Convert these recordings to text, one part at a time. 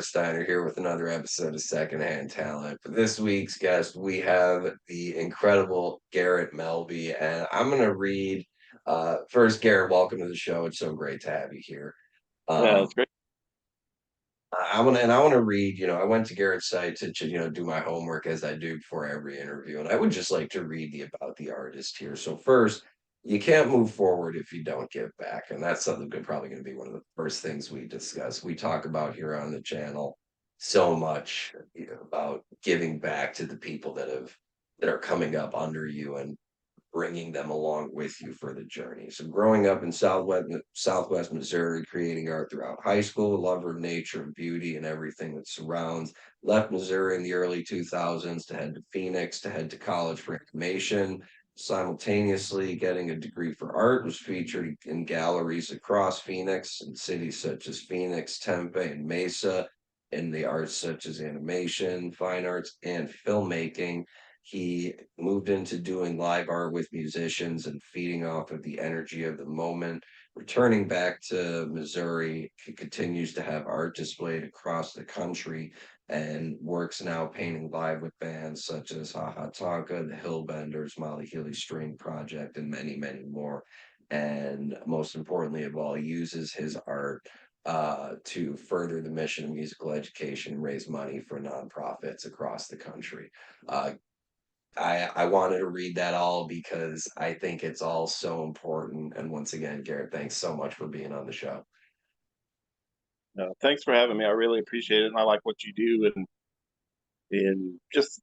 Steiner here with another episode of Secondhand Talent. For this week's guest, we have the incredible Garrett Melby, and I'm going to read. First, Garrett, welcome to the show. It's so great to have you here. Yeah, Um, it's great. I want to read. I went to Garrett's site to do my homework as I do before every interview, and I would just like to read about the artist here. So first, you can't move forward if you don't give back, and that's something probably going to be one of the first things we discuss. We talk about here on the channel so much, about giving back to the people that are coming up under you and bringing them along with you for the journey. So growing up in Southwest Missouri, creating art throughout high school, a lover of nature and beauty and everything that surrounds, left Missouri in the early 2000s to head to Phoenix to head to college for animation. Simultaneously getting a degree for art, was featured in galleries across Phoenix in cities such as Phoenix, Tempe, and Mesa, in the arts such as animation, fine arts, and filmmaking. He moved into doing live art with musicians and feeding off of the energy of the moment. Returning back to Missouri, he continues to have art displayed across the country and works now painting live with bands such as Haha Tonka, the HillBenders, Healy String Project, and many, many more. And most importantly of all, he uses his art to further the mission of musical education and raise money for nonprofits across the country. Uh, I wanted to read that all because I think it's all so important. And once again, Garrett, thanks so much for being on the show. Thanks for having me. I really appreciate it, and I like what you do, and just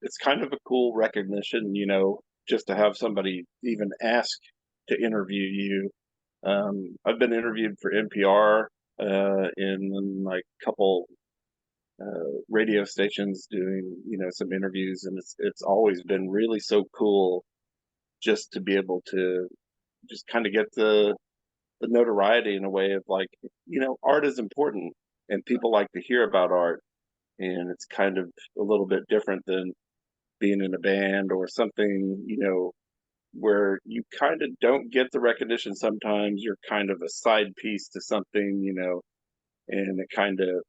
it's kind of a cool recognition, just to have somebody even ask to interview you. I've been interviewed for NPR in like a couple radio stations doing, some interviews, and it's always been really so cool just to be able to just kind of get the notoriety in a way of like, art is important and people like to hear about art. And it's kind of a little bit different than being in a band or something, where you kind of don't get the recognition sometimes. You're kind of a side piece to something, and it kind of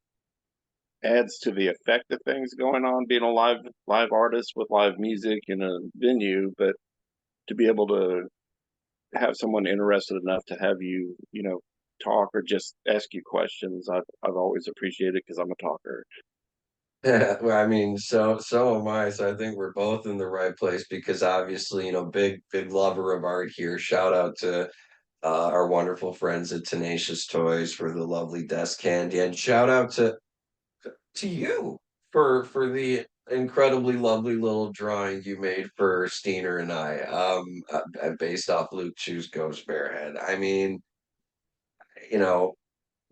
adds to the effect of things going on being a live artist with live music in a venue. But to be able to have someone interested enough to have you, talk or just ask you questions, I've always appreciated because I'm a talker. Yeah, well, I mean, so am I. So I think we're both in the right place because obviously, big lover of art here. Shout out to our wonderful friends at Tenacious Toys for the lovely desk candy, and shout out to you for the incredibly lovely little drawing you made for Steiner and I, based off Luke Chu's Ghost Bear Head. I mean, you know,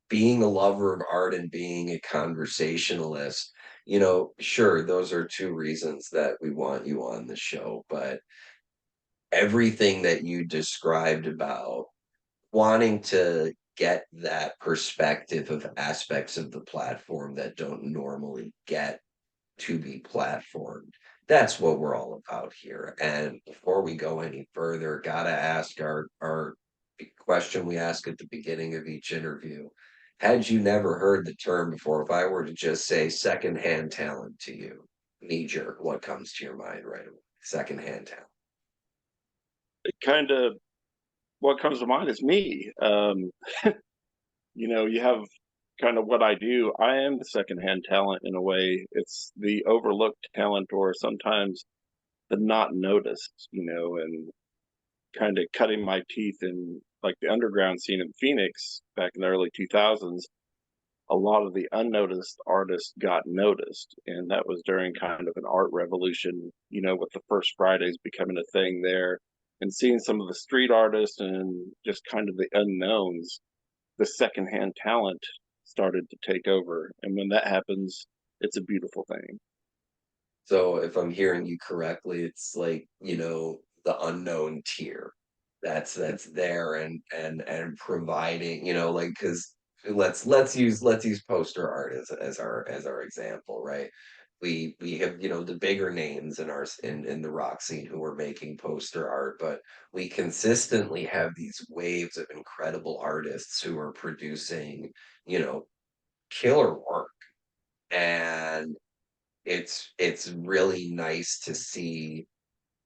being a lover of art and being a conversationalist, sure, those are two reasons that we want you on the show, but everything that you described about wanting to get that perspective of aspects of the platform that don't normally get to be platformed. That's what we're all about here. And before we go any further, gotta ask our question we ask at the beginning of each interview. Had you never heard the term before, if I were to just say secondhand talent to you, knee jerk, what comes to your mind right away? Secondhand talent. It kind of what comes to mind is me. You have kind of what I do. I am the secondhand talent in a way. It's the overlooked talent, or sometimes the not noticed, and kind of cutting my teeth in like the underground scene in Phoenix back in the early 2000s. A lot of the unnoticed artists got noticed, and that was during kind of an art revolution, with the first Fridays becoming a thing there, and seeing some of the street artists and just kind of the unknowns. The secondhand talent started to take over, and when that happens, it's a beautiful thing. So if I'm hearing you correctly, it's like, the unknown tier that's there and providing, like because let's use poster art as our example, right? We have, the bigger names in the rock scene who are making poster art, but we consistently have these waves of incredible artists who are producing, you know, killer work. And it's really nice to see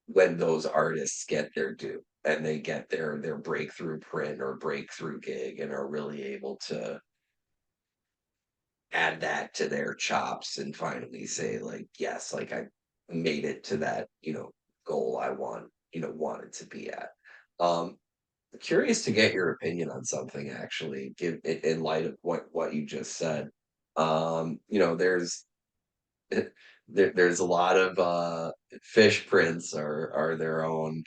when those artists get their due and they get their breakthrough print or breakthrough gig and are really able to add that to their chops and finally say like, yes, like I made it to that, goal I wanted to be at. Um, Curious to get your opinion on something actually, give in light of what you just said. There's there's a lot of fish prints are their own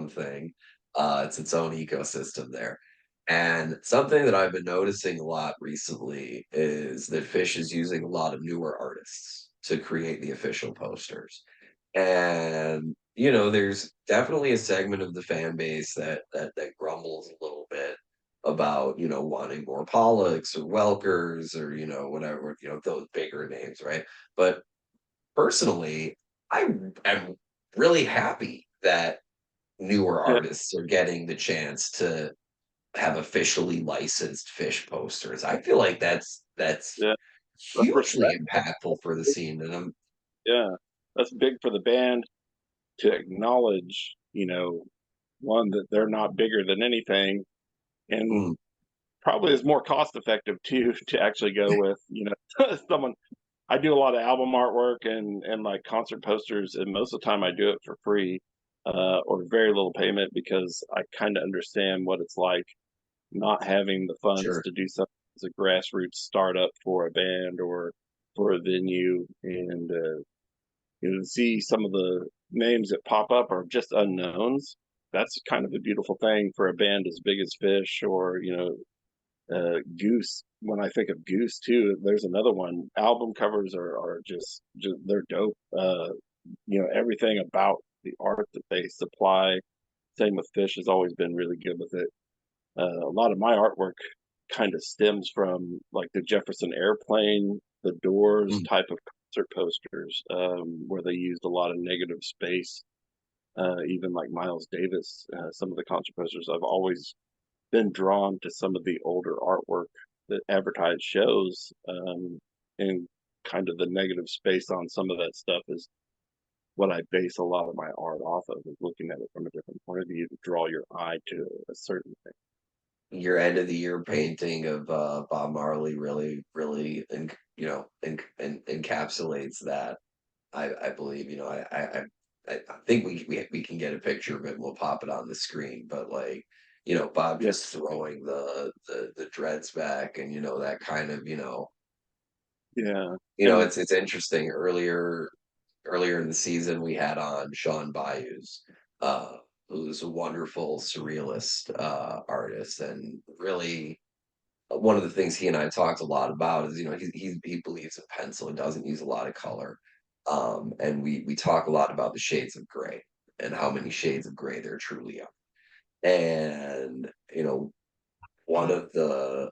thing. It's its own ecosystem there. And something that I've been noticing a lot recently is that Fish is using a lot of newer artists to create the official posters. And there's definitely a segment of the fan base that grumbles a little bit about wanting more Pollocks or Welkers or whatever those bigger names, right? But personally, I am really happy that newer Yeah, artists are getting the chance to have officially licensed Fish posters. I feel like that's yeah. That's hugely respect. impactful for the scene, and I'm Yeah, that's big for the band to acknowledge, one, that they're not bigger than anything, and mm, probably is more cost effective too to actually go with, someone. I do a lot of album artwork and like concert posters, and most of the time I do it for free, or very little payment because I kind of understand what it's like not having the funds sure, to do something as a grassroots startup for a band or for a venue, and see some of the names that pop up are just unknowns. That's kind of a beautiful thing for a band as big as Fish or Goose. When I think of Goose too, there's another one. Album covers are just they're dope. Everything about the art that they supply. Same with Fish has always been really good with it. A lot of my artwork kind of stems from like the Jefferson Airplane, the Doors mm, type of concert posters, where they used a lot of negative space. Even like Miles Davis, some of the concert posters. I've always been drawn to some of the older artwork that advertised shows, and kind of the negative space on some of that stuff is what I base a lot of my art off of, is looking at it from a different point of view to draw your eye to a certain thing. your end of the year painting of Bob Marley really encapsulates that. I believe I think we can get a picture of it and we'll pop it on the screen. But like Bob Yeah, just throwing the dreads back and that kind of yeah, and it's interesting. Earlier in the season, we had on Sean Bayous, who's a wonderful surrealist artist, and really one of the things he and I talked a lot about is he believes in pencil and doesn't use a lot of color, and we talk a lot about the shades of gray and how many shades of gray there truly are, and one of the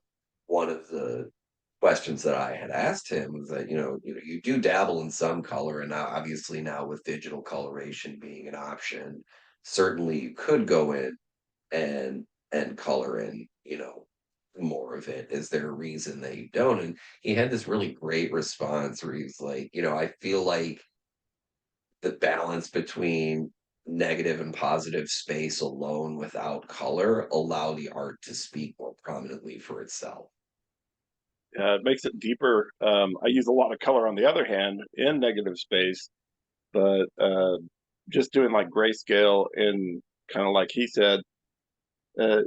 one of the questions that I had asked him was that you do dabble in some color, and now obviously now with digital coloration being an option, certainly you could go in and color in more of it. Is there a reason that you don't? And he had this really great response where he's like, I feel like the balance between negative and positive space alone without color allow the art to speak more prominently for itself. it makes it deeper. I use a lot of color on the other hand in negative space, but just doing like grayscale and kind of like he said, uh,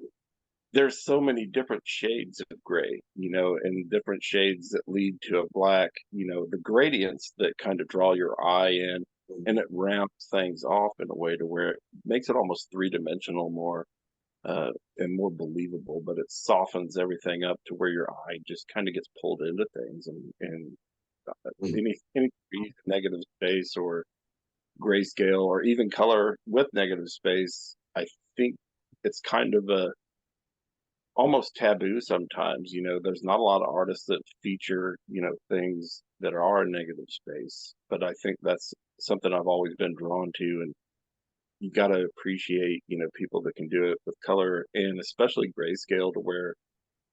there's so many different shades of gray, and different shades that lead to a black, the gradients that kind of draw your eye in, and it rounds things off in a way to where it makes it almost three-dimensional more, and more believable, but it softens everything up to where your eye just kind of gets pulled into things, and Mm, any negative space or grayscale or even color with negative space, I think it's kind of a almost taboo sometimes. There's not a lot of artists that feature, things that are in negative space, but I think that's something I've always been drawn to. And you got to appreciate, people that can do it with color and especially grayscale to where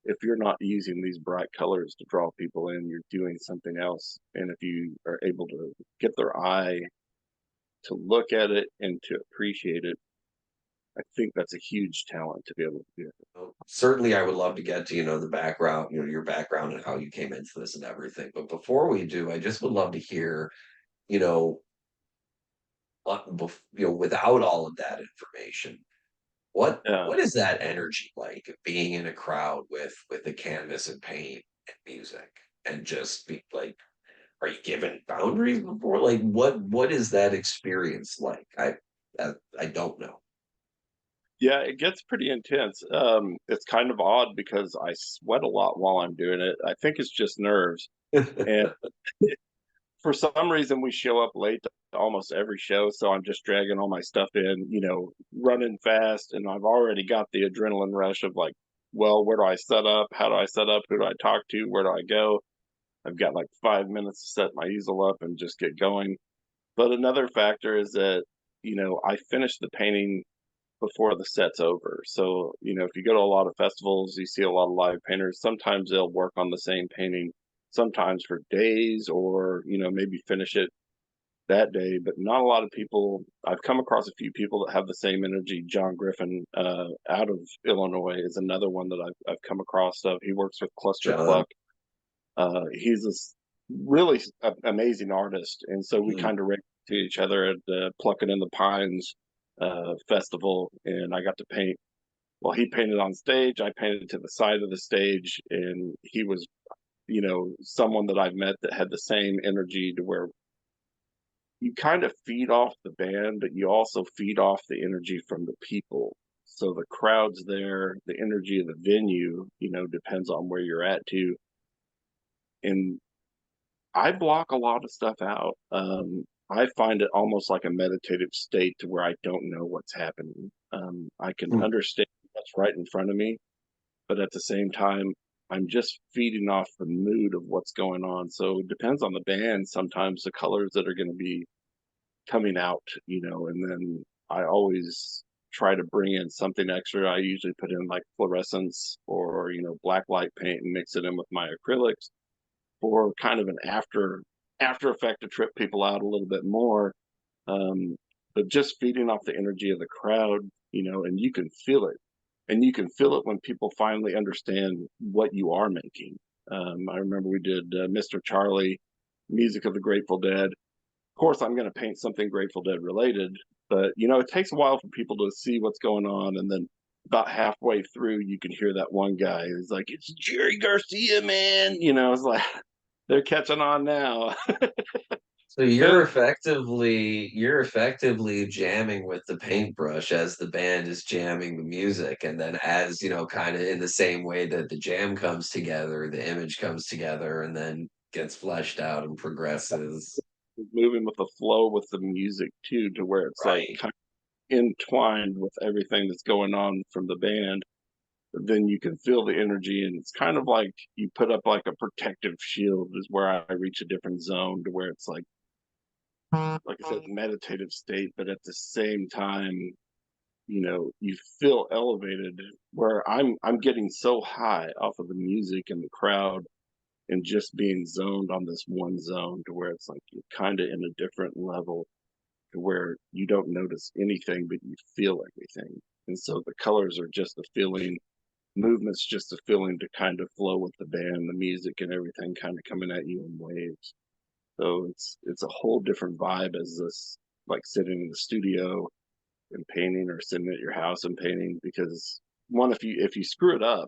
if you're not using these bright colors to draw people in, you're doing something else. And if you are able to get their eye to look at it and to appreciate it, I think that's a huge talent to be able to do. Well, certainly, I would love to get to, the background, your background and how you came into this and everything. But before we do, I just would love to hear, you know, without all of that information, Yeah. what is that energy like of being in a crowd with a canvas and paint and music and just be like, are you given boundaries before? Like, what is that experience like? I don't know. Yeah, it gets pretty intense. It's kind of odd because I sweat a lot while I'm doing it. I think it's just nerves. And for some reason, we show up late to almost every show. So I'm just dragging all my stuff in, running fast. And I've already got the adrenaline rush of like, well, where do I set up? How do I set up? Who do I talk to? Where do I go? I've got like 5 minutes to set my easel up and just get going. But another factor is that, I finish the painting before the set's over. So, if you go to a lot of festivals, you see a lot of live painters. Sometimes they'll work on the same painting, sometimes for days, or, maybe finish it that day. But not a lot of people. I've come across a few people that have the same energy. John Griffin, out of Illinois, is another one that I've come across. He works with Cluster John. Pluck. He's this really amazing artist, and so we Mm, kind of ran to each other at the Plucking in the Pines festival, and I got to paint. Well, he painted on stage, I painted to the side of the stage, and he was, someone that I've met that had the same energy to where you kind of feed off the band, but you also feed off the energy from the people. So the crowd's there, the energy of the venue, depends on where you're at too. And I block a lot of stuff out. I find it almost like a meditative state to where I don't know what's happening. I can mm. understand what's right in front of me, but at the same time, I'm just feeding off the mood of what's going on. So it depends on the band. Sometimes the colors that are going to be coming out, and then I always try to bring in something extra. I usually put in like fluorescence or, black light paint and mix it in with my acrylics for kind of an after effect to trip people out a little bit more. Um, but just feeding off the energy of the crowd, and you can feel it, and you can feel it when people finally understand what you are making. I remember we did Mr. Charlie, music of the Grateful Dead. Of course, I'm going to paint something Grateful Dead related, but it takes a while for people to see what's going on, and then about halfway through, you can hear that one guy who's like, "It's Jerry Garcia, man!" It's like they're catching on now. So And you're effectively jamming with the paintbrush as the band is jamming the music, and then as kind of in the same way that the jam comes together, the image comes together, and then gets fleshed out and progresses. moving with the flow with the music too, to where it's like Right. kind of entwined with everything that's going on from the band. Then you can feel the energy, and it's kind of like you put up like a protective shield, is where I reach a different zone to where it's like I said, meditative state, but at the same time, you feel elevated where I'm getting so high off of the music and the crowd and just being zoned on this one zone to where it's like you're kind of in a different level to where you don't notice anything, but you feel everything. And so the colors are just a feeling, movement's just a feeling to kind of flow with the band, the music and everything kind of coming at you in waves. So it's a whole different vibe as this like sitting in the studio and painting or sitting at your house and painting because one if you screw it up,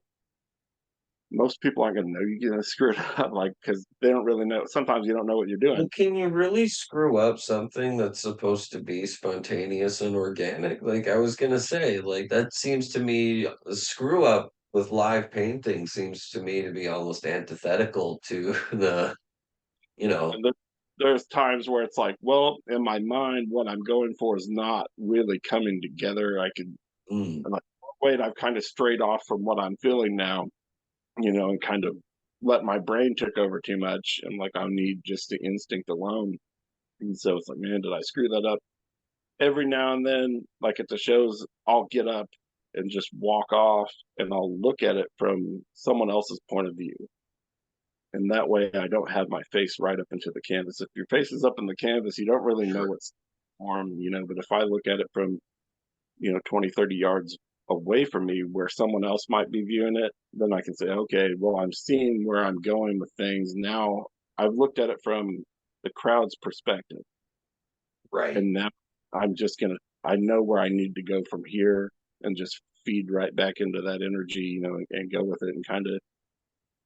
most people aren't going to know you're going to screw it up like because they don't really know. Sometimes you don't know what you're doing. Well, can you really screw up something that's supposed to be spontaneous and organic? Like I was gonna say, like that seems to me a screw up with live painting seems to me to be almost antithetical to the, you know, And there's times where it's like, well, in my mind, what I'm going for is not really coming together. mm, I'm like, wait, I've kind of strayed off from what I'm feeling now, and kind of let my brain took over too much. And like, I need just the instinct alone. And so it's like, man, did I screw that up? Every now and then, like at the shows, I'll get up. and just walk off, and I'll look at it from someone else's point of view. And that way I don't have my face right up into the canvas. If your face is up in the canvas, you don't really know Sure. what's formed, but if I look at it from, 20, 30 yards away from me where someone else might be viewing it, then I can say, okay, well, I'm seeing where I'm going with things. Now I've looked at it from the crowd's perspective. Right. And now I'm just going to, I know where I need to go from here and just feed right back into that energy, and go with it, and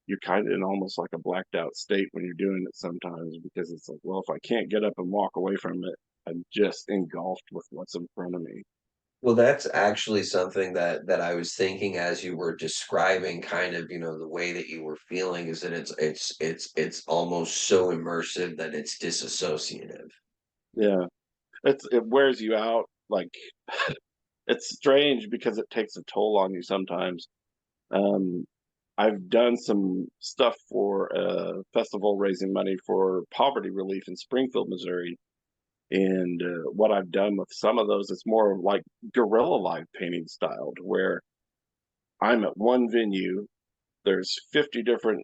you're kind of in almost like a blacked out state when you're doing it sometimes, because it's like, well, if I can't get up and walk away from it, I'm just engulfed with what's in front of me. Well, that's actually something that I was thinking as you were describing kind of, the way that you were feeling is that it's almost so immersive that it's disassociative. Yeah, it wears you out. Like, it's strange because it takes a toll on you sometimes. Um, I've done some stuff for a festival raising money for poverty relief in Springfield, Missouri. And what I've done with some of those, it's more like guerrilla live painting styled, where I'm at one venue, there's 50 different,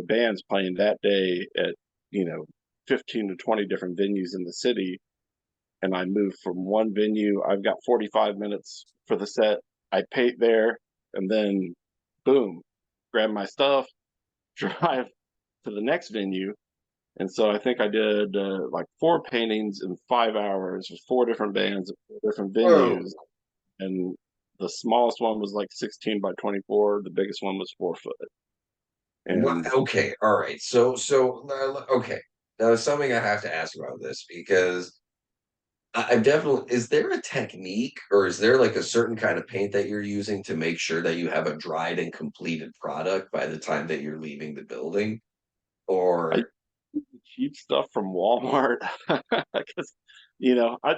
bands playing that day at, you know, 15 to 20 different venues in the city. And I move from one venue, I've got 45 minutes for the set. I paint there, and then boom, grab my stuff, drive to the next venue. And so I think I did like 4 paintings in 5 hours with 4 different bands at 4 different Oh, venues. And the smallest one was like 16 by 24. The biggest one was 4 foot. what? And Okay, all right. Okay. Now, something I have to ask about this because I definitely is there a technique or is there like a certain kind of paint that you're using to make sure that you have a dried and completed product by the time that you're leaving the building? I Or use the cheap stuff from Walmart because, I'm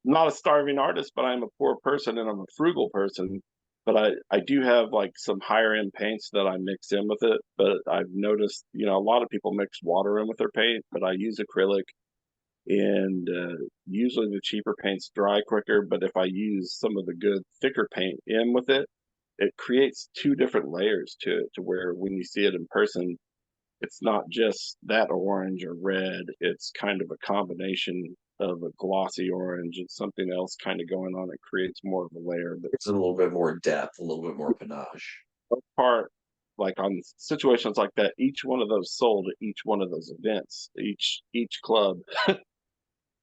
not a starving artist, but I'm a poor person and I'm a frugal person. But I do have like some higher end paints that I mix in with it. But I've noticed, a lot of people mix water in with their paint, but I use acrylic. And usually the cheaper paints dry quicker, but if I use some of the good thicker paint in with it, it creates 2 different layers to it, to where when you see it in person, it's not just that orange or red, it's kind of a combination of a glossy orange and something else kind of going on. It creates more of a layer. But it's a little bit more depth, a little bit more panache. the part, like on situations like that, each one of those sold at each one of those events, each club,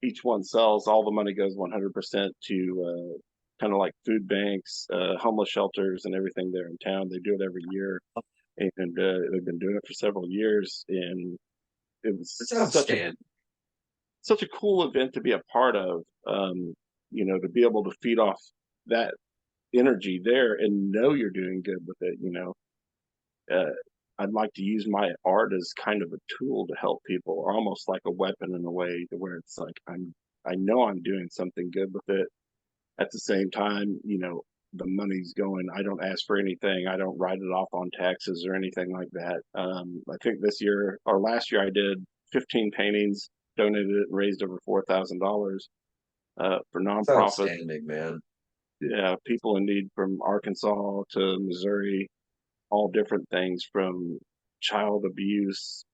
each one sells, all the money goes 100% to kind of like food banks, homeless shelters, and everything there in town. They do it every year, and they've been doing it for several years. And it was It's such a outstanding. such a cool event to be a part of. To be able to feed off that energy there and know you're doing good with it. Uh, I'd like to use my art as kind of a tool to help people, or almost like a weapon in a way, to where it's like I know I'm doing something good with it. At the same time, the money's going. I don't ask for anything. I don't write it off on taxes or anything like that. I think this year or last year I did 15 paintings, donated it, and raised over $4,000 for It's nonprofits. outstanding, man. Yeah, people in need from Arkansas to Missouri, all different things from child abuse,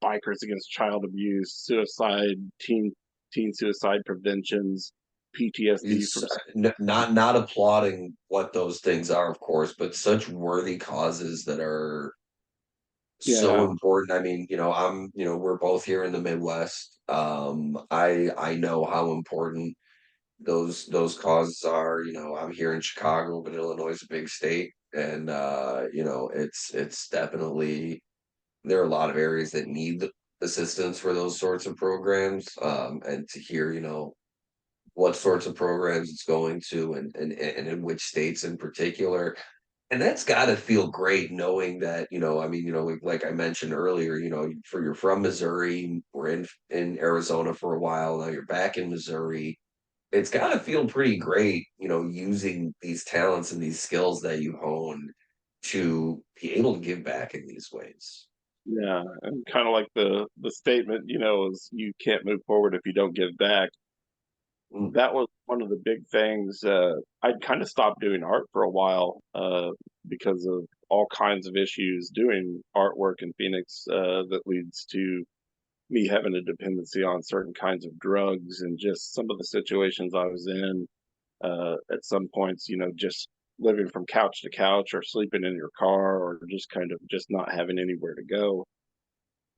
bikers against child abuse, suicide, teen suicide preventions, PTSD It's from. not applauding what those things are, of course, but such worthy causes that are so Yeah, important. I mean, we're both here in the Midwest. I know how important those causes are. I'm here in Chicago, but Illinois is a big state, and it's definitely there are a lot of areas that need the assistance for those sorts of programs. And to hear, what sorts of programs it's going to and in which states in particular. And that's got to feel great knowing that, I mean, like I mentioned earlier, you're from Missouri, we're in Arizona for a while, now you're back in Missouri. It's got to feel pretty great, using these talents and these skills that you hone to be able to give back in these ways. yeah, and kind of like the statement, is you can't move forward if you don't give back. Mm. that was one of the big things. I'd kind of stopped doing art for a while because of all kinds of issues doing artwork in Phoenix that leads to me having a dependency on certain kinds of drugs and just some of the situations I was in at some points, just living from couch to couch or sleeping in your car or just kind of just not having anywhere to go.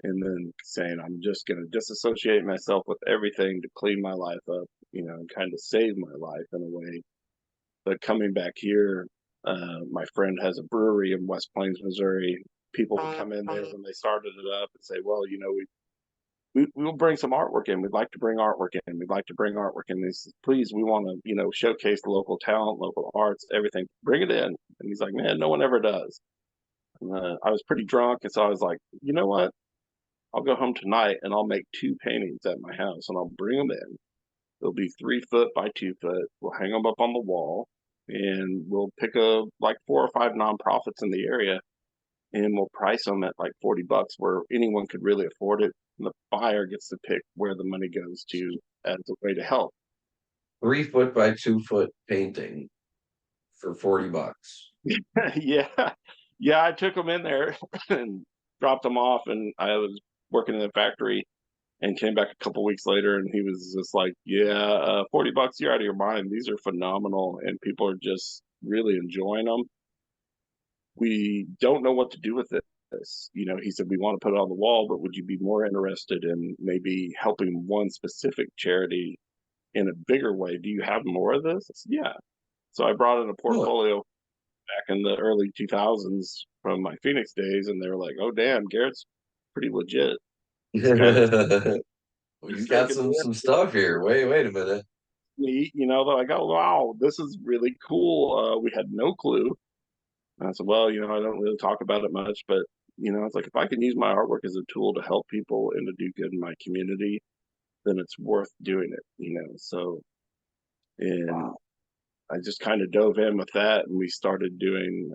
And then saying, I'm just going to disassociate myself with everything to clean my life up, and kind of save my life in a way. But coming back here, my friend has a brewery in West Plains, Missouri. People would come in there when they started it up and say, well, we'll bring some artwork in. We'd like to bring artwork in. We'd like to bring artwork in. He says, please, we want to, showcase local talent, local arts, everything. Bring it in. And he's like, man, no one ever does. And, I was pretty drunk. And so I was like, you know what? I'll go home tonight and I'll make 2 paintings at my house and I'll bring them in. They'll be 3 foot by 2 foot. We'll hang them up on the wall and we'll pick like 4 or 5 nonprofits in the area and we'll price them at like $40 where anyone could really afford it. And the buyer gets to pick where the money goes to as a way to help. 3 foot by 2 foot painting for $40. Yeah. Yeah. I took them in there and dropped them off. And I was working in the factory and came back a couple weeks later and he was just like, yeah, $40, you're out of your mind. These are phenomenal. And people are just really enjoying them. We don't know what to do with it. He said, we want to put it on the wall, but would you be more interested in maybe helping one specific charity in a bigger way? Do you have more of this? I said, yeah. So I brought in a Huh. portfolio back in the early 2000s from my Phoenix days, and they were like, oh, damn, Garrett's pretty legit. He's kind of He's he's got thinking some stuff here. Wait a minute. neat, they're like, oh, wow, this is really cool. We had no clue. And I said, well, I don't really talk about it much, but it's like if I can use my artwork as a tool to help people and to do good in my community, then it's worth doing it. So, and Wow. I just kind of dove in with that, and we started doing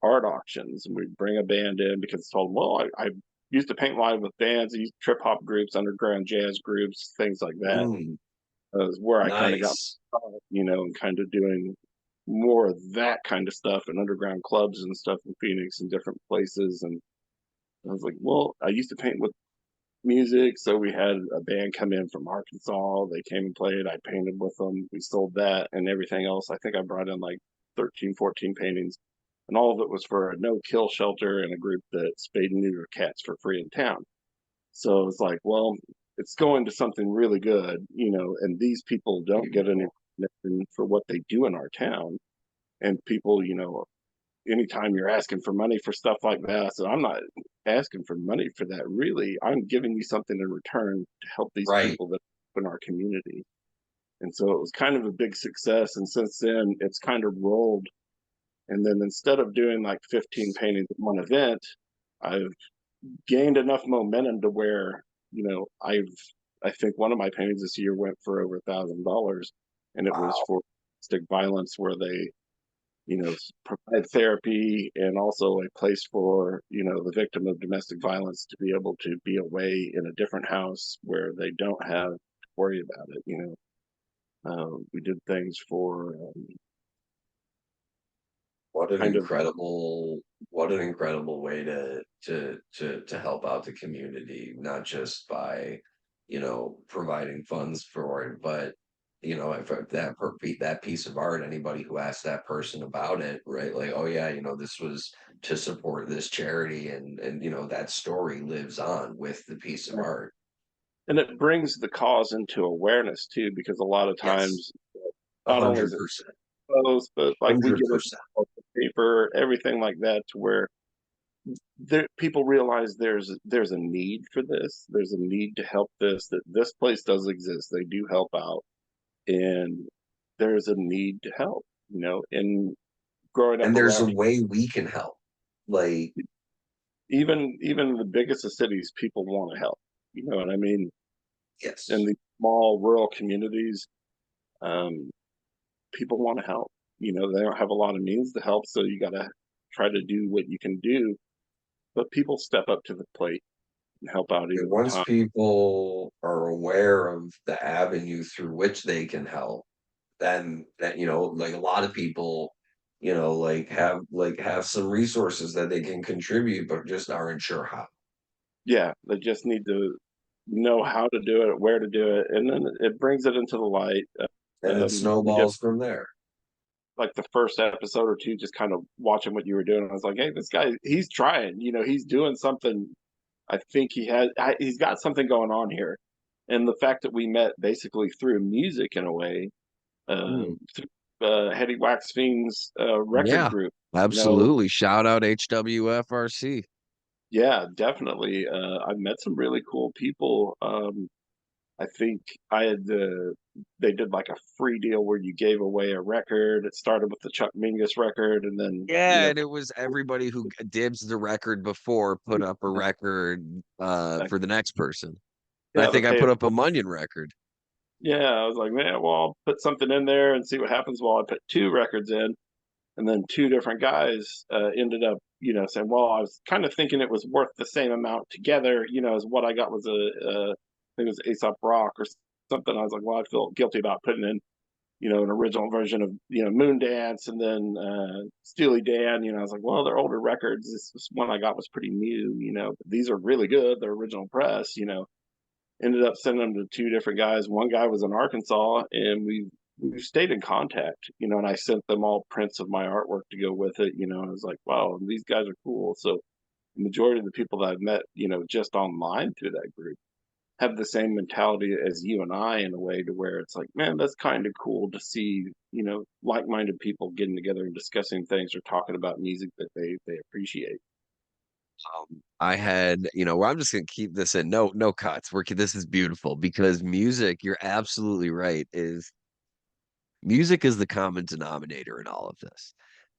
art auctions, and we bring a band in because it's told, well, I used to paint live with bands, I used trip hop groups, underground jazz groups, things like that. Mm, Is where I kind of got, nice. and kind of doing more of that kind of stuff in underground clubs and stuff in Phoenix and different places. And I was like, well, I used to paint with music. So we had a band come in from Arkansas. They came and played. I painted with them. We sold that and everything else. I think I brought in like 13, 14 paintings. And all of it was for a no kill shelter and a group that spayed and neuter cats for free in town. So it's like, well, it's going to something really good, and these people don't get any recognition for what they do in our town. And people, anytime you're asking for money for stuff like that, so I'm not asking for money for that. Really, I'm giving you something in return to help these Right. people that are in our community. And so it was kind of a big success. And since then, it's kind of rolled. And then instead of doing like 15 paintings at one event, I've gained enough momentum to where I think one of my paintings this year went for over $1,000, and it was Wow. for domestic violence where they provide therapy and also a place for the victim of domestic violence to be able to be away in a different house where they don't have to worry about it. We did things for What an kind of incredible, what an incredible way to help out the community, not just by, providing funds for it, but if that piece of art, anybody who asked that person about it, right? Like, oh yeah, this was to support this charity, and that story lives on with the piece of art. and it brings the cause into awareness too, because a lot of Yes, times a not only is hundred it percent, close, but like we hundred get it percent. on the paper, everything like that, to where people realize there's a need for this. There's a need to help this. That this place does exist. They do help out, and there's a need to help. And growing up And there's a around way we can help. Like, even the biggest of cities, people want to help. You know what I mean? In yes. these small rural communities, um, people want to help. They don't have a lot of means to help, so you got to try to do what you can do. But people step up to the plate. help out And either once time. people are aware of the avenue through which they can help, then that, like a lot of people, like have some resources that they can contribute, but just aren't sure how. Yeah, they just need to know how to do it, where to do it, and then it brings it into the light. And it We did snowballs from there. like the first episode or two, just kind of watching what you were doing. I was like, hey, this guy, he's trying. He's doing something. I think he's got something going on here, and the fact that we met basically through music in a way, Mm, through Hetty Wax Fiend's record yeah, group. You know, absolutely. Shout out HWFRC. yeah, definitely. I met some really cool people. I think I had they did like a free deal where you gave away a record. It started with the Chuck Mingus record, and then Yeah, and it was everybody who dibs the record before put up a uh, record for the next person. And I yeah, the think I pay put it. up a Munyon record. Yeah, I was like, man, well, I'll put something in there and see what happens. Well, I put two records in, and then two different guys ended up, saying, well, I was kind of thinking it was worth the same amount together, as what I got was I think it was Aesop Rock or something. I was like, well, I feel guilty about putting in an original version of Moon Dance, and then Steely Dan. I was like, well, they're older records. This one I got was pretty new. But these are really good. They're original press. Ended up sending them to two different guys. One guy was in Arkansas, and we stayed in contact. And I sent them all prints of my artwork to go with it. I was like, wow, these guys are cool. So the majority of the people that I've met, just online through that group have the same mentality as you and I in a way, to where it's like, man, that's kind of cool to see, like-minded people getting together and discussing things or talking about music that they appreciate. I had, well, I'm just gonna keep this in. No, no cuts. This is beautiful because music, you're absolutely right, is music is the common denominator in all of this.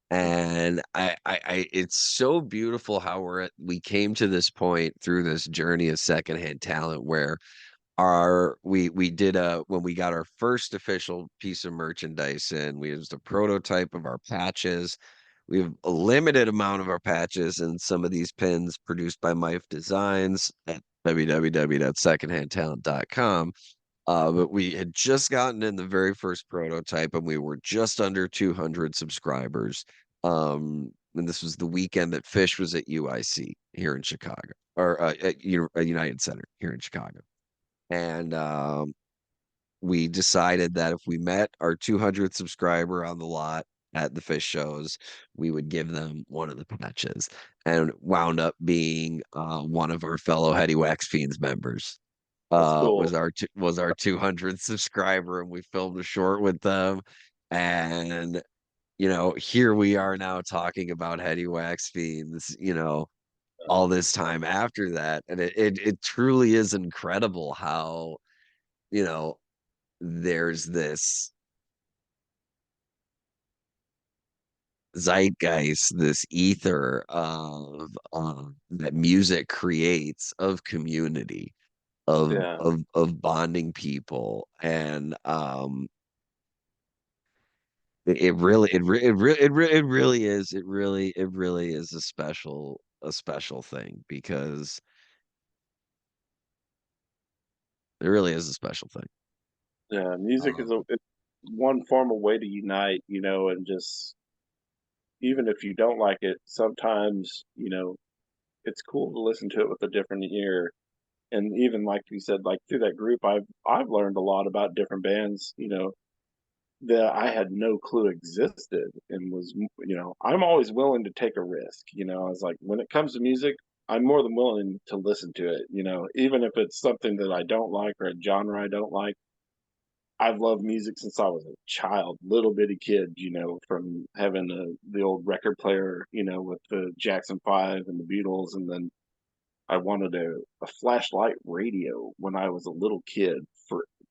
And it's so beautiful how we came to this point through this journey of secondhand talent where we did when we got our first official piece of merchandise in, we used a prototype of our patches. We have a limited amount of our patches and some of these pins produced by Mife Designs at www.secondhandtalent.com. But we had just gotten in the very first prototype and we were just under 200 subscribers. And this was the weekend that Fish was at UIC here in Chicago, or at United Center here in Chicago. And we decided that if we met our 200th subscriber on the lot at the Fish shows, we would give them one of the patches, and wound up being one of our fellow Heady Wax Fiends members. That's Was cool. our 200th subscriber, and we filmed a short with them. And here we are now talking about Heady Wax Fiends, all this time after that. And it truly is incredible how, you know, there's this zeitgeist, this ether of that music creates, of community, Yeah, of bonding people. And it really it really is a special thing, because it really is a special thing. yeah. Music is Um, it's one formal way to unite, and just even if you don't like it, sometimes it's cool to listen to it with a different ear. And even like you said, like through that group, I've learned a lot about different bands, that I had no clue existed, and was, I'm always willing to take a risk. I was like, when it comes to music, I'm more than willing to listen to it, even if it's something that I don't like or a genre I don't like. I've loved music since I was a child, little bitty kid, from having the old record player, with the Jackson 5 and the Beatles. And then I wanted a flashlight radio when I was a little kid.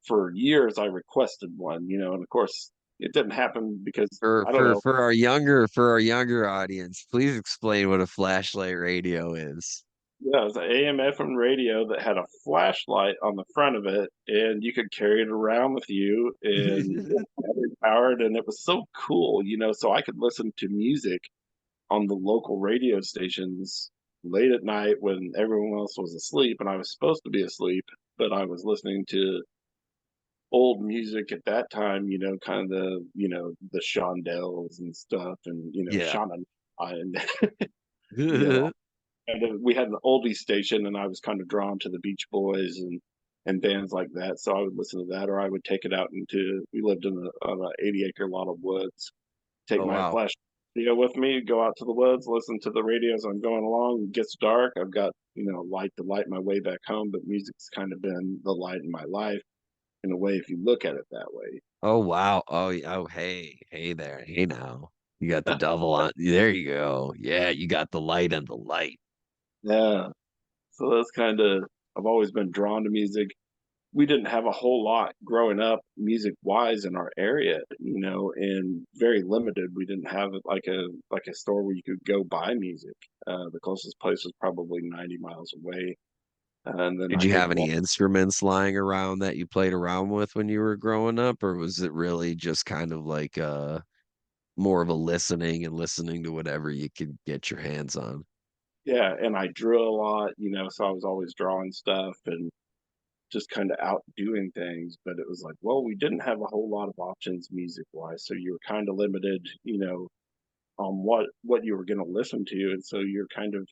For years, I requested one, and of course, it didn't happen because for I don't know. for our younger audience, please explain what a flashlight radio is. Yeah, it was an AM FM radio that had a flashlight on the front of it, and you could carry it around with you, and it was battery powered, and it was so cool, so I could listen to music on the local radio stations late at night when everyone else was asleep and I was supposed to be asleep, but I was listening to old music at that time, kind of the Shondells and stuff, and Yeah. Shauna and you know, and we had an oldies station, and I was kind of drawn to the Beach Boys and bands like that. So I would listen to that, or I would take it out into. We lived on a 80-acre lot of woods. Take Oh my wow. flash radio with me, go out to the woods, listen to the radio as I'm going along. It gets dark. I've got light to light my way back home, but music's kind of been the light in my life in a way if you look at it that way. Oh wow. Oh hey, hey there. Hey now. You got the double on. There you go. Yeah, you got the light and the light. Yeah. So that's kind of, I've always been drawn to music. We didn't have a whole lot growing up music wise in our area, and very limited. We didn't have like a store where you could go buy music. The closest place was probably 90 miles away. And then Did I you could have any walk. instruments lying around that you played around with when you were growing up, or was it really just kind of like more of a listening to whatever you could get your hands on? Yeah, and I drew a lot, so I was always drawing stuff and just kind of out doing things. But it was like, well, we didn't have a whole lot of options music wise, so you were kind of limited, on what you were going to listen to, and so you're kind of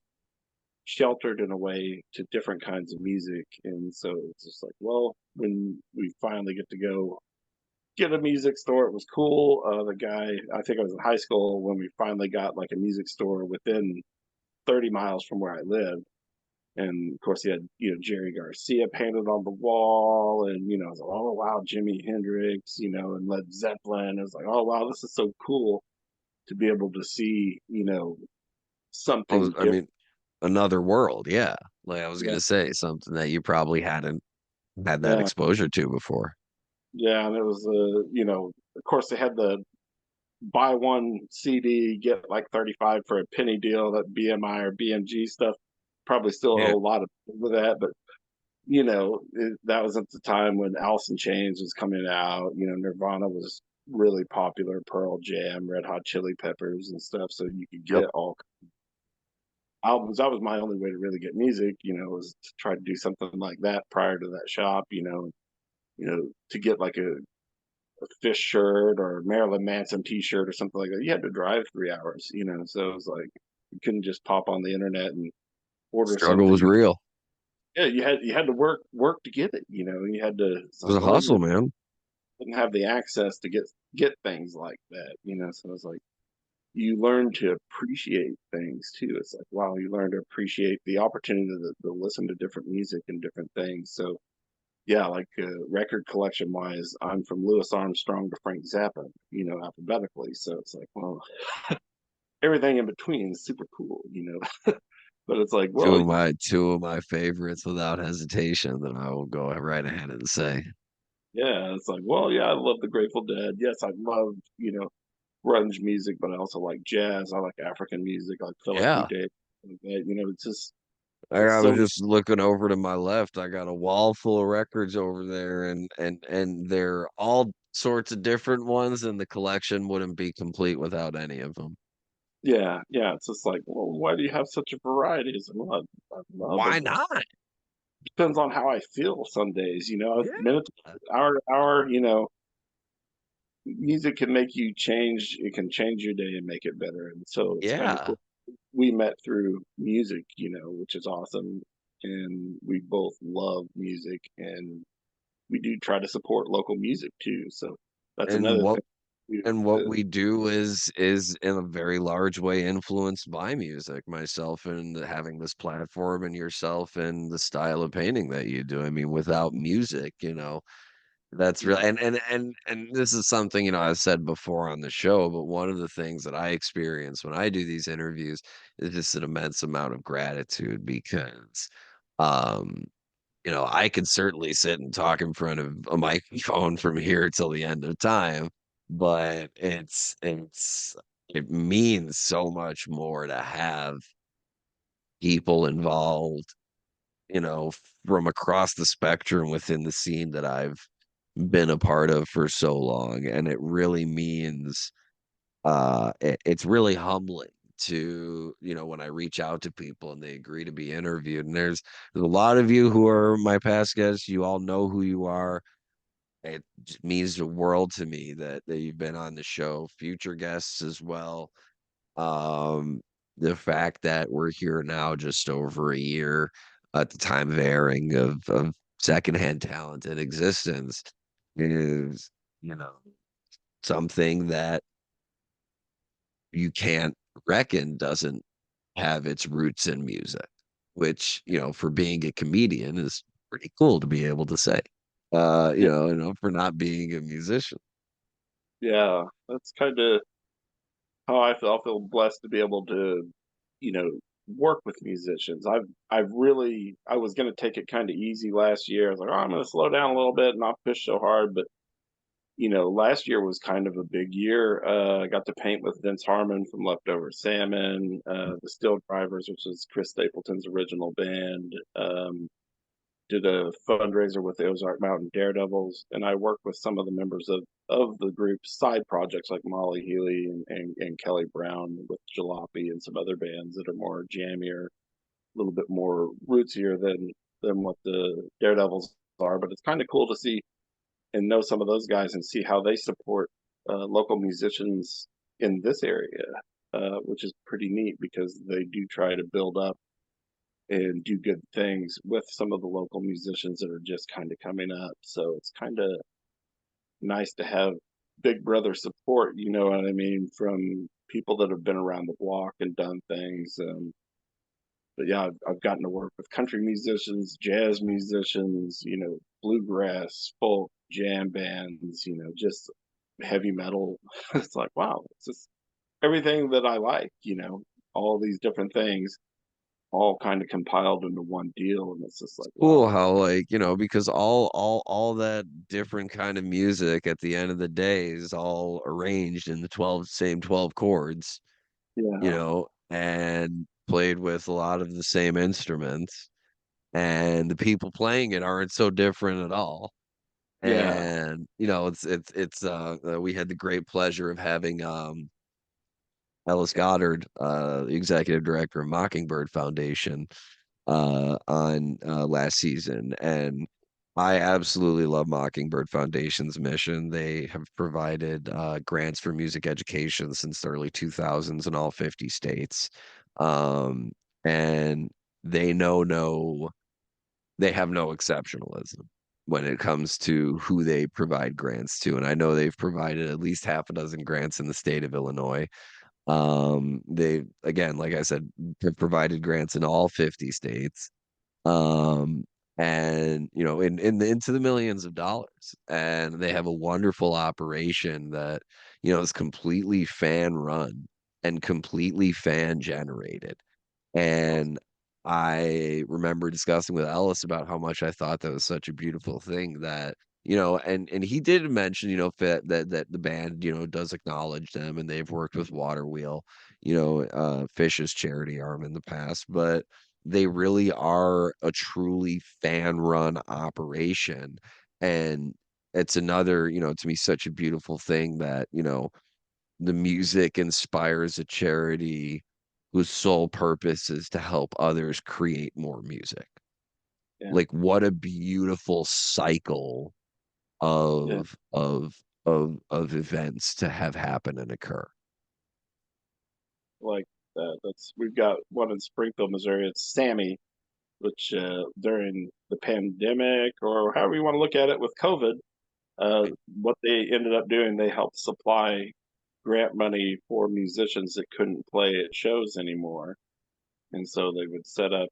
sheltered in a way to different kinds of music. And so it's just like, well, when we finally get to go get a music store, it was cool. The guy, I think I was in high school when we finally got like a music store within 30 miles from where I lived. And of course, he had Jerry Garcia painted on the wall, and I was like, oh wow, Jimi Hendrix, and Led Zeppelin. I was like, oh wow, this is so cool to be able to see something I different. mean, another world, yeah. Like I was Yeah, gonna say, something that you probably hadn't had that yeah, exposure to before. yeah. And it was of course they had the buy one CD get like 35 for a penny deal, that BMI or BMG stuff. Probably still Yeah. owe a lot of people that, but that was at the time when Alice in Chains was coming out. Nirvana was really popular, Pearl Jam, Red Hot Chili Peppers, and stuff. So you could Yep. get all albums. That was my only way to really get music. Was to try to do something like that prior to that shop. To get like a Fish shirt or Marilyn Manson T-shirt or something like that, you had to drive 3 hours. So it was like you couldn't just pop on the internet and order Struggle was something. real. Yeah, you had to work to get it. You had to. It's It was like, a well, hustle, man. didn't have the access to get things like that. So it's like you learn to appreciate things too. It's like wow, you learn to appreciate the opportunity to listen to different music and different things. So yeah, like record collection wise, I'm from Louis Armstrong to Frank Zappa, alphabetically. So it's like, well, everything in between is super cool. But it's like, well, Two of my favorites without hesitation that I will go right ahead and say. yeah, it's like, well, yeah, I love the Grateful Dead. Yes, I love, grunge music, but I also like jazz. I like African music, I like Philip Yeah.Ute. It's just I was so just looking over to my left. I got a wall full of records over there, and they're all sorts of different ones, and the collection wouldn't be complete without any of them. yeah, yeah. It's just like, well, why do you have such a variety? It's like, well, I love Why it. not? Depends on how I feel some days, Yeah. minute, hour to hour, music can make you change. It can change your day and make it better. And so it's kind of Yeah. cool. We met through music, which is awesome. And we both love music, and we do try to support local music too. So that's And another what thing. and what we do is in a very large way influenced by music, myself and having this platform and yourself and the style of painting that you do. I mean, without music, that's real, Yeah, and this is something, I've said before on the show, but one of the things that I experience when I do these interviews is just an immense amount of gratitude because, um, I could certainly sit and talk in front of a microphone from here till the end of time, but it means so much more to have people involved, from across the spectrum within the scene that I've been a part of for so long, and it really means, it's really humbling to, when I reach out to people and they agree to be interviewed. And there's a lot of you who are my past guests. You all know who you are. It just means the world to me that you've been on the show, future guests as well. Um, the fact that we're here now just over a year at the time of airing of Secondhand Talent in existence is, you know, something that you can't reckon doesn't have its roots in music, which, for being a comedian is pretty cool to be able to say. Yeah, For not being a musician. yeah, that's kind of how I feel. I feel blessed to be able to, you know, work with musicians. I've really, I was going to take it kind of easy last year. I was like, oh, I'm going to slow down a little bit and not push so hard. But last year was kind of a big year. I got to paint with Vince Harmon from Leftover Salmon, the Still Drivers, which is Chris Stapleton's original band. Did a fundraiser with the Ozark Mountain Daredevils, and I worked with some of the members of the group's side projects like Molly Healy and Kelly Brown with Jalopy and some other bands that are more jammier, a little bit more rootsier than what the Daredevils are. But it's kind of cool to see and know some of those guys and see how they support local musicians in this area, which is pretty neat because they do try to build up and do good things with some of the local musicians that are just kind of coming up. So it's kind of nice to have big brother support, you know what I mean, from people that have been around the block and done things. But yeah, I've gotten to work with country musicians, jazz musicians, bluegrass, folk, jam bands, just heavy metal. It's like, wow, it's just everything that I like, all these different things all kind of compiled into one deal. And it's just like, Cool wow, how, like, because all that different kind of music at the end of the day is all arranged in the 12 chords, yeah, and played with a lot of the same instruments, and the people playing it aren't so different at all. yeah, And it's we had the great pleasure of having Ellis Goddard, the executive director of Mockingbird Foundation, on last season, and I absolutely love Mockingbird Foundation's mission. They have provided grants for music education since the early 2000s in all 50 states. Um, and they they have no exceptionalism when it comes to who they provide grants to. And I know they've provided at least half a dozen grants in the state of Illinois. They, again, like I said, have provided grants in all 50 states. Um, and into the millions of dollars. And they have a wonderful operation that, is completely fan run and completely fan generated. And I remember discussing with Ellis about how much I thought that was such a beautiful thing that, and he did mention, that the band, does acknowledge them and they've worked with Water Wheel, Fish's charity arm in the past, but they really are a truly fan run operation. And it's another, to me, such a beautiful thing that, the music inspires a charity whose sole purpose is to help others create more music. yeah, Like, what a beautiful cycle yeah. of events to have happen and occur. Like that. That's we've got one in Springfield, Missouri. It's Sammy, which during the pandemic or however you want to look at it with COVID, uh, Right. what they ended up doing, they helped supply grant money for musicians that couldn't play at shows anymore. And so they set up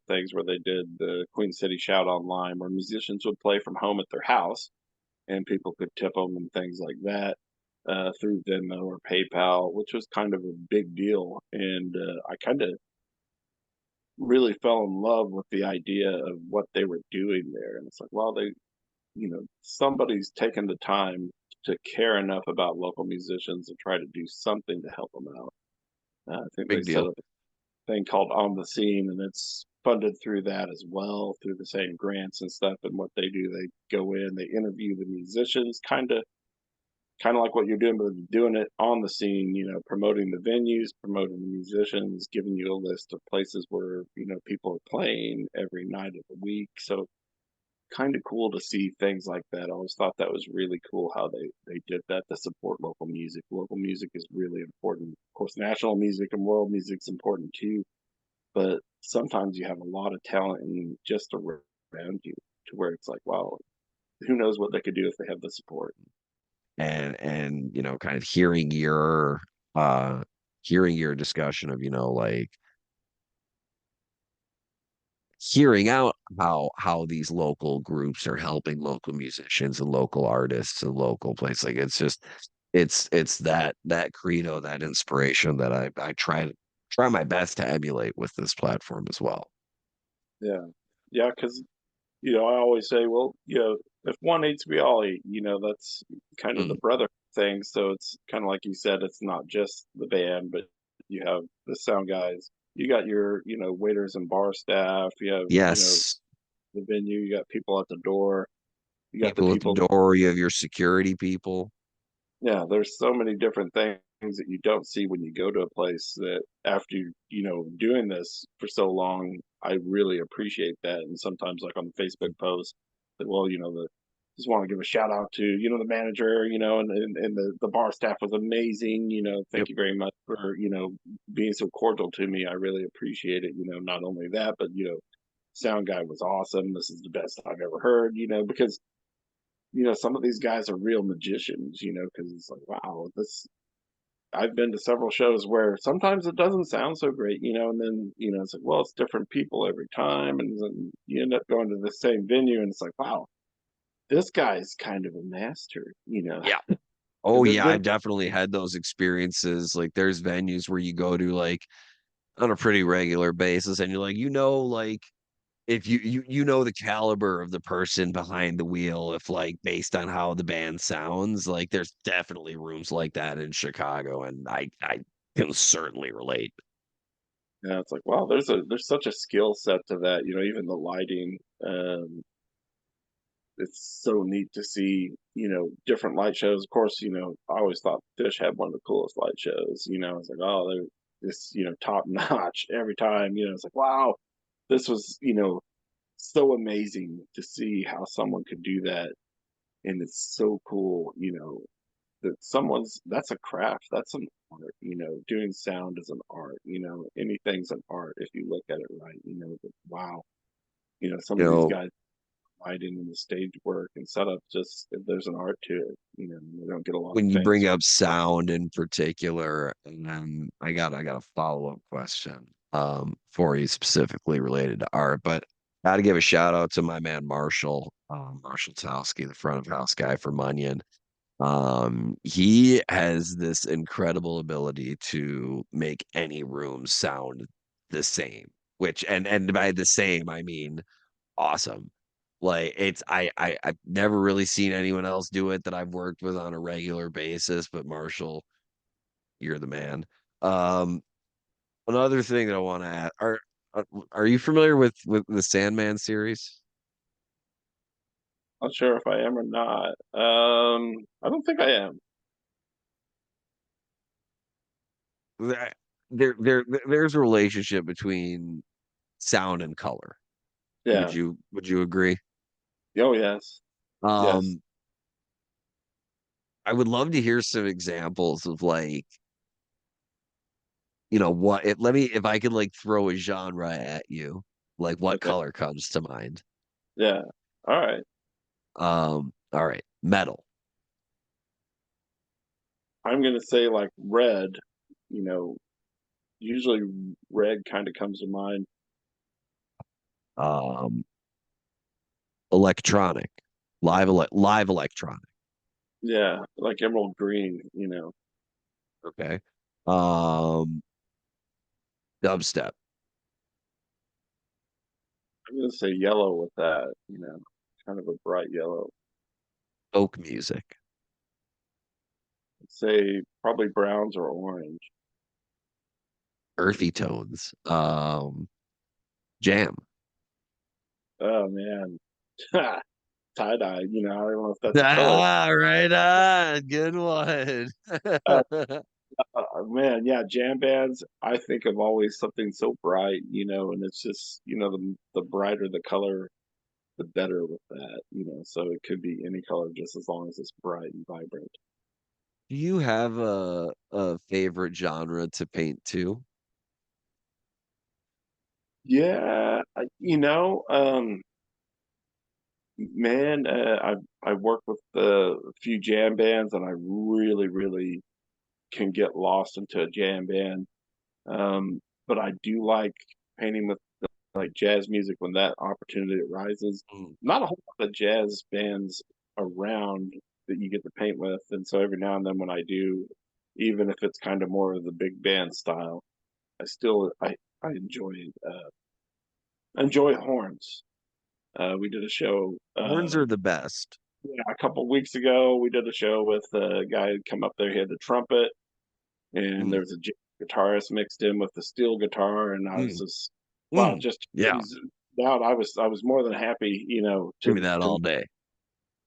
things where they did the Queen City Shout Online, where musicians would play from home at their house and people could tip them and things like that through Venmo or PayPal, which was kind of a big deal. And I kind of really fell in love with the idea of what they were doing there. And it's like, well, somebody's taken the time to care enough about local musicians and try to do something to help them out. I think they Big set deal. up a thing called On the Scene, and it's funded through that as well, through the same grants and stuff. And what they do, they go in, they interview the musicians, kind of kind of like what you're doing, but doing it on the scene, you know, promoting the venues, promoting the musicians, giving you a list of places where, you know, people are playing every night of the week. So kind of cool to see things like that. I always thought that was really cool how they did that to support local music. Local music is really important. Of course, national music and world music's important too, but sometimes you have a lot of talent and just around you to where it's like, wow, who knows what they could do if they have the support. And you know, kind of uh hearing your discussion of, you know, like hearing out how these local groups are helping local musicians and local artists and local places. Like it's just it's that credo, that inspiration that I try my best to emulate with this platform as well. Yeah. Yeah, because you know, I always say, well, you know, if one eats, we all eat. You know, that's kind of the Mm. brother thing. So it's kind of like you said, it's not just the band, but you have the sound guys. You got your, you know, waiters and bar staff. You have, you know, Yes, the venue. You got people at the door. You got the people at the people. door, you have your security people. Yeah, there's so many different things that you don't see when you go to a place that after you know, doing this for so long, I really appreciate that. And sometimes like on the Facebook post that, well, you know, the just want to give a shout out to, you know, the manager, you know, and the bar staff was amazing. You know, Yep. thank you very much for, you know, being so cordial to me. I really appreciate it. You know, not only that, but you know, sound guy was awesome. This is the best I've ever heard, you know, because you know, some of these guys are real magicians, you know, because it's like, wow, this. I've been to several shows where sometimes it doesn't sound so great, you know, and then, you know, it's like, well, it's different people every time. And then you end up going to the same venue and it's like, wow, this guy's kind of a master, you know, Yeah. because Oh there's yeah, been, I've definitely had those experiences. Like there's venues where you go to like on a pretty regular basis and you're like, you know, like if you know the caliber of the person behind the wheel, if like based on how the band sounds, like there's definitely rooms like that in Chicago, and I can certainly relate. yeah, it's like, wow, there's such a skill set to that, you know, even the lighting. It's so neat to see, you know, different light shows. Of course, you know, I always thought Fish had one of the coolest light shows. You know, it's like, oh, they're this, you know, top notch every time. You know, it's like, wow, this was, you know, so amazing to see how someone could do that, and it's so cool. You know, that someone's that's a craft, that's an art. You know, doing sound is an art. You know, anything's an art if you look at it right. You know, but wow, you know, some You of these know, guys lighting and the stage work and setup, just there's an art to it. You know, they don't get a lot of when you things. bring up sound in particular, and then I got a follow-up question for you specifically related to art, but gotta give a shout out to my man Marshall, Marshall Towski, the front of house guy for Munyon. He has this incredible ability to make any room sound the same, which and by the same I mean awesome. Like it's I've never really seen anyone else do it that I've worked with on a regular basis, but Marshall, you're the man. Um, another thing that I want to add are you familiar with the Sandman series? Not sure if I am or not. I don't think I am. That- there's a relationship between sound and color. Yeah. Would you agree? Oh yes. Yes. Um, I would love to hear some examples of like, you know, what it let me if I could like throw a genre at you, like what Okay. color comes to mind? Yeah. All right. All right, metal, I'm gonna say like red. You know, usually red kind of comes to mind. um, electronic, live electronic. Yeah, like emerald green. You know, Okay. Um, dubstep, I'm gonna say yellow with that. You know, kind of a bright yellow. folk music, Say probably browns or orange. earthy tones, jam. Oh man. tie-dye, you know, I don't know if that's a color. Ah, right on. Good one. Uh, man, yeah, jam bands, I think of always something so bright, you know, and it's just, you know, the brighter the color, the better with that, you know. So it could be any color just as long as it's bright and vibrant. Do you have a favorite genre to paint to? Yeah, you know, man, I work with a few jam bands, and I really, really can get lost into a jam band. But I do like painting with like jazz music when that opportunity arises. Mm. Not a whole lot of jazz bands around that you get to paint with, and so every now and then when I do, even if it's kind of more of the big band style, I still I enjoy horns. We did a show Horns are the best. yeah, a couple weeks ago. We did a show with a guy who come up there. He had the trumpet, and Mm, there was a guitarist mixed in with the steel guitar, and I was mm, just wow, mm. just Yeah, out. I was more than happy, you know, give me that all day.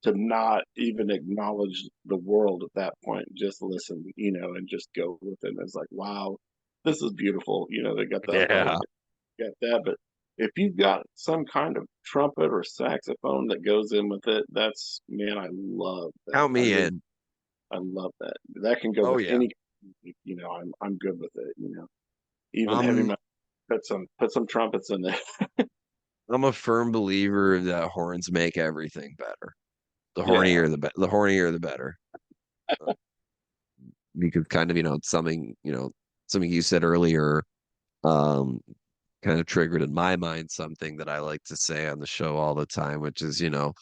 to not even acknowledge the world at that point, just listen, you know, and just go with it. And it's like, wow, this is beautiful. You know, they got the upright, Yeah, got that, but if you've got some kind of trumpet or saxophone that goes in with it, that's man, I love that. count me in. I love that. That can go Oh with yeah. any, you know, I'm good with it, you know. Even heavy I'm metal, put some trumpets in there. I'm a firm believer that horns make everything better. Yeah, The hornier the better. Uh, because kind of, something you said earlier, um, kind of triggered in my mind something that I like to say on the show all the time, which is, the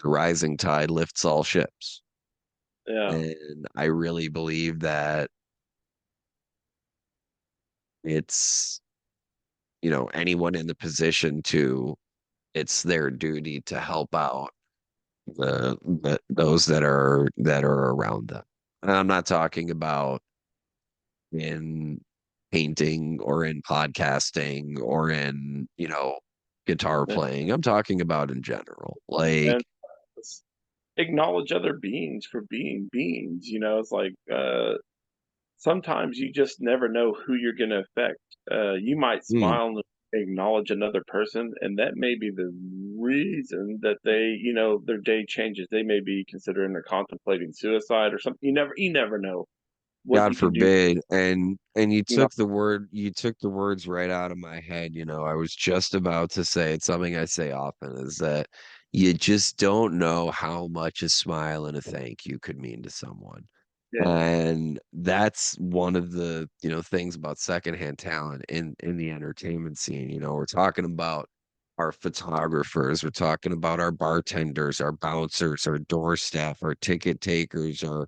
rising tide lifts all ships. yeah, And I really believe that it's, anyone in the position to, it's their duty to help out those that are around them. And I'm not talking about in painting or in podcasting or in, guitar yeah. playing. I'm talking about in general. And Like, s- acknowledge other beings for being beings. You know, it's like sometimes you just never know who you're going to affect. You might mm, smile and acknowledge another person, and that may be the reason that they, you know, their day changes. They may be considering or contemplating suicide or something. You never know what God you can do. forbid. And You know, you took the words right out of my head. I was just about to say it's something I say often is that you just don't know how much a smile and a thank you could mean to someone. yeah, And that's one of the, things about secondhand talent in the entertainment scene. We're talking about our photographers, we're talking about our bartenders, our bouncers, our door staff, our ticket takers, our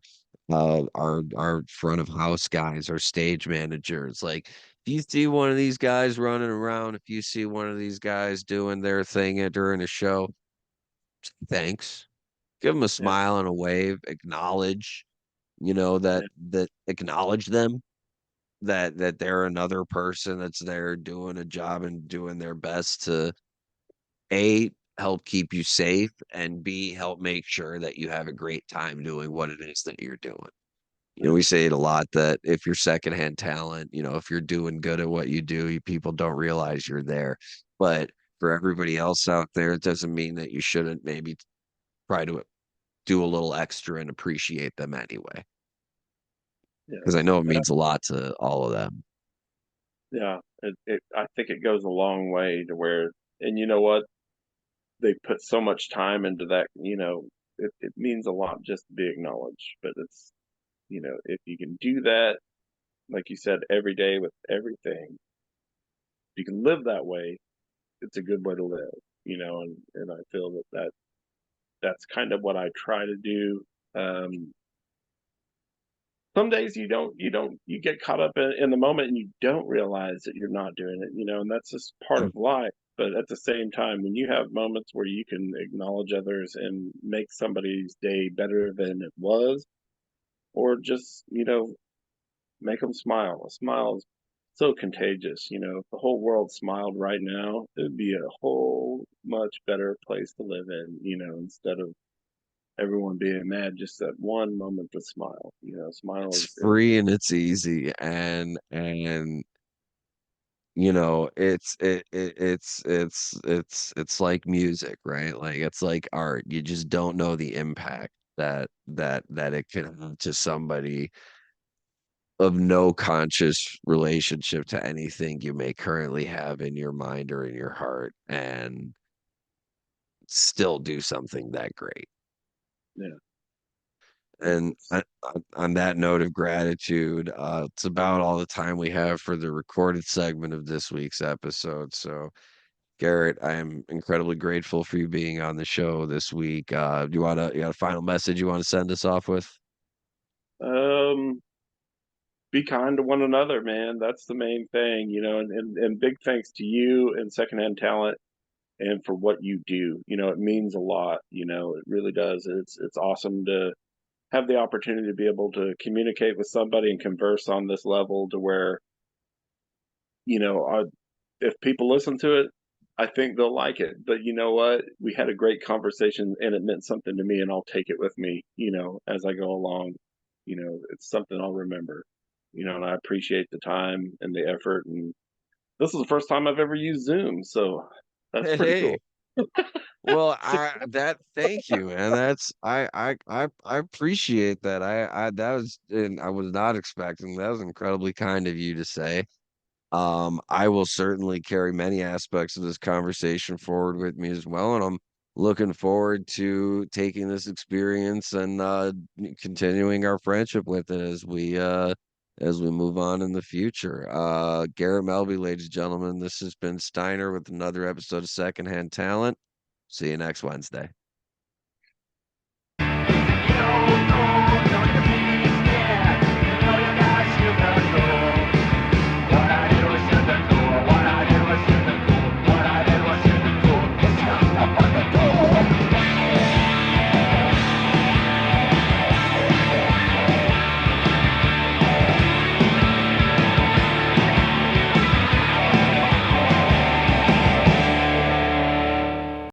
front of house guys, our stage managers. Like, if you see one of these guys running around, if you see one of these guys doing their thing during a show, thanks. Give them a yeah, smile and a wave, acknowledge, yeah, that acknowledge them, that they're another person that's there doing a job and doing their best to A, help keep you safe, and B, help make sure that you have a great time doing what it is that you're doing. yeah, We say it a lot that if you're secondhand talent, if you're doing good at what you do, people don't realize you're there. But for everybody else out there, it doesn't mean that you shouldn't maybe try to do a little extra and appreciate them anyway. Because I yes. know it means a lot to all of them. Yeah, I think it goes a long way to where, and you know what? They put so much time into that, you know, it means a lot just to be acknowledged. But it's, you know, if you can do that, like you said, every day with everything, you can live that way. It's a good way to live, you know, and I feel that's kind of what I try to do. Um, some days you get caught up in the moment and you don't realize that you're not doing it, you know, and that's just part of Mm. life. But at the same time, when you have moments where you can acknowledge others and make somebody's day better than it was, or just, you know, make them smile. A smile is so contagious. You know, if the whole world smiled right now, it'd be a whole much better place to live in, you know, instead of everyone being mad, just that one moment to smile. You know, smile It's is free and it's easy, and you know, it's like music, right? Like it's like art. You just don't know the impact that it can have to somebody of no conscious relationship to anything you may currently have in your mind or in your heart, and still do something that great. yeah, And it's on that note of gratitude, it's about all the time we have for the recorded segment of this week's episode. So, Garrett, I am incredibly grateful for you being on the show this week. Do you got a final message you want to send us off with? um be kind to one another, man. That's the main thing, you know, and big thanks to you and Secondhand Talent and for what you do. You know, it means a lot, you know, it really does. It's awesome to have the opportunity to be able to communicate with somebody and converse on this level to where, you know, if people listen to it, I think they'll like it. But you know what? We had a great conversation and it meant something to me, and I'll take it with me, you know, as I go along. You know, it's something I'll remember, you know, and I appreciate the time and the effort. And this is the first time I've ever used Zoom. So that's pretty Hey, cool. well, thank you, man. That's I appreciate that. I that was and I was not expecting. That was incredibly kind of you to say. I will certainly carry many aspects of this conversation forward with me as well, and I'm looking forward to taking this experience and continuing our friendship with it as we move on in the future. Garrett Melby, ladies and gentlemen, this has been Steiner with another episode of Secondhand Talent. See you next Wednesday.